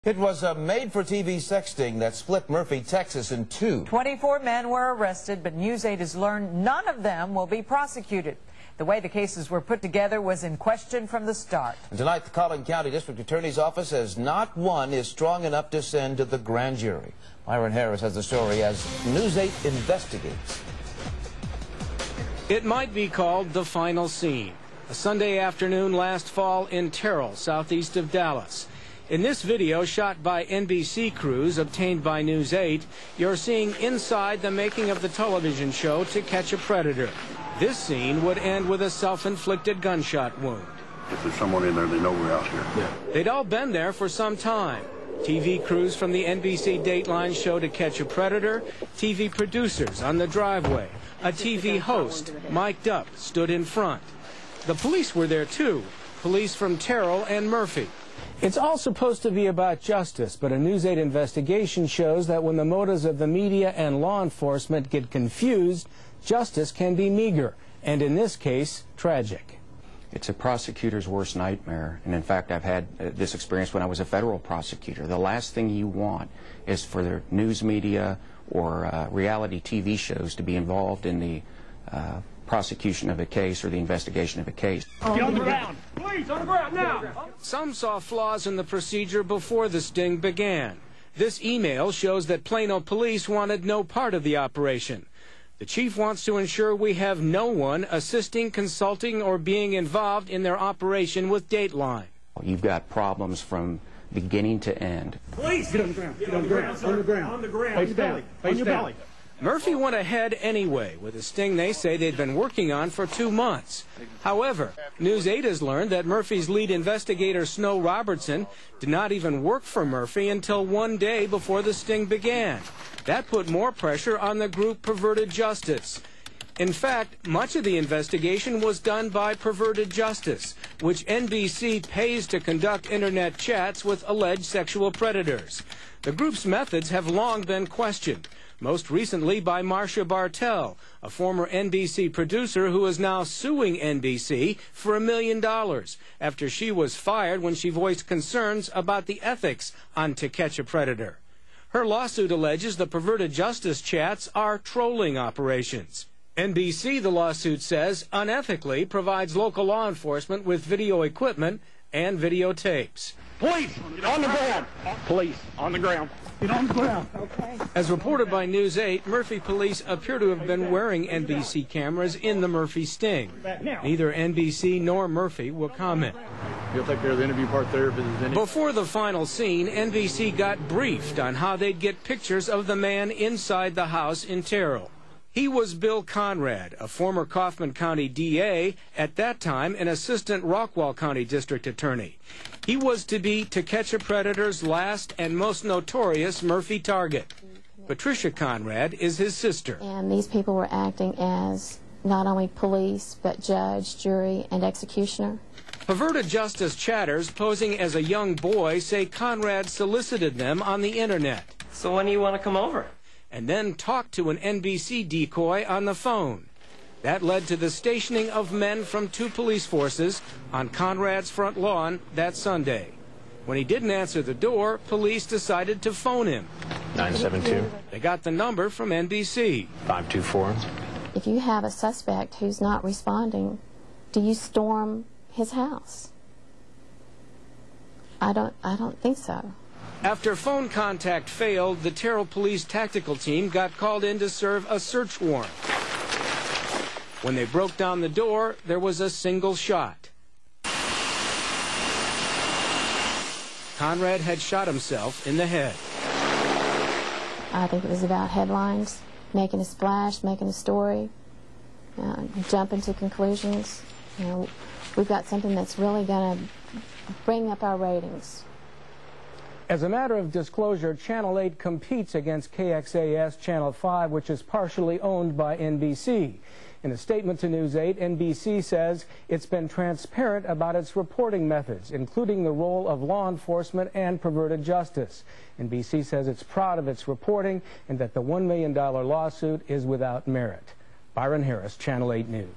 It was a made-for-TV sexting that split Murphy, Texas in two. 24 men were arrested, but News 8 has learned none of them will be prosecuted. The way the cases were put together was in question from the start. And tonight, the Collin County District Attorney's Office says not one is strong enough to send to the grand jury. Myron Harris has the story as News 8 investigates. It might be called the final scene. A Sunday afternoon last fall in Terrell, southeast of Dallas. In this video shot by NBC crews obtained by News 8, you're seeing inside the making of the television show To Catch a Predator. This scene would end with a self-inflicted gunshot wound. If there's someone in there, they know we're out here. Yeah. They'd all been there for some time. TV crews from the NBC Dateline show To Catch a Predator, TV producers on the driveway, a TV host, mic'd up, stood in front. The police were there too, police from Terrell and Murphy. It's all supposed to be about justice, but a News 8 investigation shows that when the motives of the media and law enforcement get confused, justice can be meager, and in this case, tragic. It's a prosecutor's worst nightmare, and in fact, I've had this experience when I was a federal prosecutor. The last thing you want is for the news media or reality TV shows to be involved in the prosecution of a case or the investigation of a case. Get on the ground! Please, on the ground now! Some saw flaws in the procedure before the sting began. This email shows that Plano police wanted no part of the operation. The chief wants to ensure we have no one assisting, consulting, or being involved in their operation with Dateline. You've got problems from beginning to end. Please! Get on the ground! Get on the ground! On the ground! On the ground! Face down! On your belly! Murphy went ahead anyway with a sting they say they'd been working on for 2 months. However, News 8 has learned that Murphy's lead investigator, Snow Robertson, did not even work for Murphy until 1 day before the sting began. That put more pressure on the group Perverted Justice. In fact, much of the investigation was done by Perverted Justice, which NBC pays to conduct internet chats with alleged sexual predators. The group's methods have long been questioned, most recently by Marcia Bartel, a former NBC producer who is now suing NBC for $1 million after she was fired when she voiced concerns about the ethics on To Catch a Predator. Her lawsuit alleges the Perverted Justice chats are trolling operations. NBC, the lawsuit says, unethically provides local law enforcement with video equipment and videotapes. Police! On the ground! Police! On the ground! Get on the ground! Okay. As reported by News 8, Murphy police appear to have been wearing NBC cameras in the Murphy sting. Neither NBC nor Murphy will comment. You'll take care of the interview part there if there's any. Before the final scene, NBC got briefed on how they'd get pictures of the man inside the house in Terrell. He was Bill Conrad, a former Kaufman County DA, at that time an assistant Rockwall County District Attorney. He was to be To Catch a Predator's last and most notorious Murphy target. Patricia Conrad is his sister. And these people were acting as not only police, but judge, jury, and executioner. Perverted Justice chatters posing as a young boy say Conrad solicited them on the internet. So when do you want to come over? And then talked to an NBC decoy on the phone. That led to the stationing of men from 2 police forces on Conrad's front lawn that Sunday. When he didn't answer the door, police decided to phone him. 972. They got the number from NBC. 524. If you have a suspect who's not responding, do you storm his house? I don't think so. After phone contact failed, the Terrell Police Tactical Team got called in to serve a search warrant. When they broke down the door, there was a single shot. Conrad had shot himself in the head. I think it was about headlines, making a splash, making a story, jumping to conclusions. You know, we've got something that's really going to bring up our ratings. As a matter of disclosure, Channel 8 competes against KXAS Channel 5, which is partially owned by NBC. In a statement to News 8, NBC says it's been transparent about its reporting methods, including the role of law enforcement and Perverted Justice. NBC says it's proud of its reporting and that the $1 million lawsuit is without merit. Myron Harris, Channel 8 News.